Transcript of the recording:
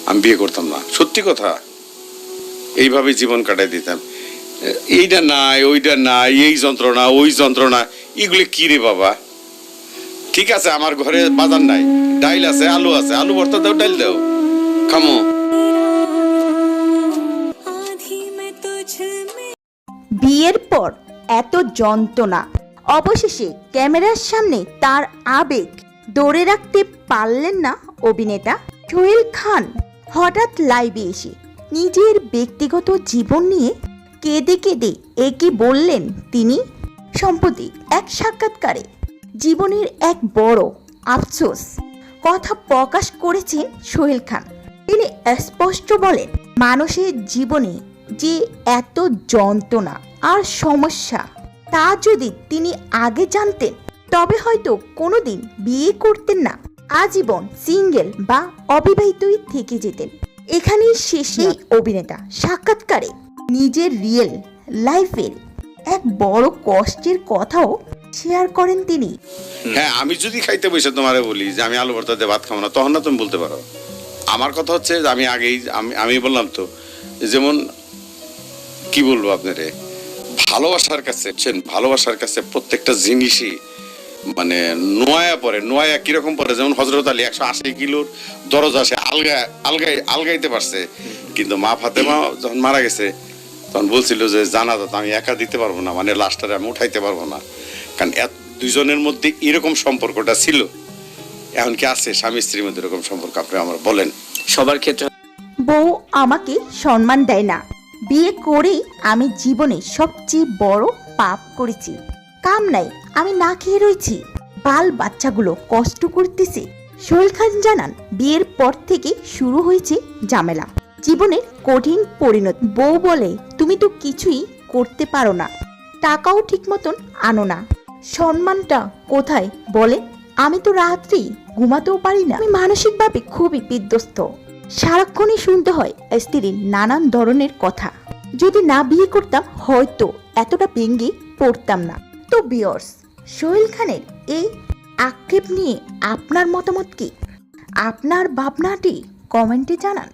আমি বিয়ে করতাম না, সত্যি কথা। এইভাবে জীবন কাটাই দিতাম। এইটা নাই, ওইটা নাই, এই যন্ত্রণা, ওই যন্ত্রণা, এগুলি কি রে বাবা? ঠিক আছে, আমার ঘরে বাজার নাই, ডাইল আছে, আলু আছে, আলু ভর্তা দাও, ডাইল দাও, খামো। বিয়ের পর এত যন্ত্রণা, অবশেষে ক্যামেরার সামনে তার আবেগ ধরে রাখতে পারলেন না অভিনেতা সোহেল খান। হঠাৎ লাইভে এসে নিজের ব্যক্তিগত জীবন নিয়ে কেঁদে কেঁদে একই বললেন তিনি। সম্প্রতি এক সাক্ষাৎকারে জীবনের এক বড় আফসোস কথা প্রকাশ করেছেন সোহেল খান। তিনি স্পষ্ট বলেন, মানুষের জীবনে যে এত যন্ত্রণা আর সমস্যা, তা যদি তিনি আগে জানতেন তবে হয়তো কোনোদিন বিয়ে করতেন না, আজীবন সিঙ্গেল বা অবিবাহিতই থেকে যেতেন। এখানেই শেষে অভিনেতা সাক্ষাৎকারে নিজের রিয়েল লাইফের এক বড় কষ্টের কথাও শেয়ার করেন তিনি। হ্যাঁ, আমি যদি খাইতে বসে তোমারে বলি যে আমি আলু ভর্তা দিয়ে ভাত খাবো না, তখন না তুমি বলতে পারো। আমার কথা হচ্ছে যে আমি আগেই আমি বললাম তো, যেমন কি বলবো আপনারে, ভালোবাসার কাছে প্রত্যেকটা জিনিসই মানে নোয়া পড়ে। নোয়া কিরকম পড়ে, যেমন হজরত আলী 180 কিলোর দরজা সে আলগাইতে পারছে, কিন্তু মা ফাতেমা যখন মারা গেছে তখন বলছিল যে জানাজা তো আমি একা দিতে পারবো না, মানে লাশটারে আমি উঠাইতে পারবো না, কারণ দুজনের মধ্যে এরকম সম্পর্কটা ছিল। এখন কি আছে স্বামী স্ত্রীর মধ্যে এরকম সম্পর্ক? আপনি আমার বলেন। সবার ক্ষেত্রে বউ আমাকে সম্মান দেয় না, বিয়ে করেই আমি জীবনে সবচেয়ে বড় পাপ করেছি, কাম নাই, আমি না খেয়ে রয়েছি, বাল বাচ্চাগুলো কষ্ট করতেছে। সোহেল খান জানান, বিয়ের পর থেকে শুরু হয়েছে ঝামেলা, জীবনের কঠিন পরিণতি। বউ বলে, তুমি তো কিছুই করতে পারো না, টাকাও ঠিক মতন আনো না, সম্মানটা কোথায় বলে? আমি তো রাত্রি ঘুমাতেও পারি না, আমি মানসিকভাবে খুবই বিধ্বস্ত, সারাক্ষণই শুনতে হয় স্ত্রীর নানান ধরনের কথা। যদি না বিয়ে করতাম হয়তো এতটা ভেঙে পড়তাম না। তো ভিউয়ার্স, সোহেল খানের এই আক্ষেপ নিয়ে আপনার মতামত কি? আপনার ভাবনাটি কমেন্টে জানান।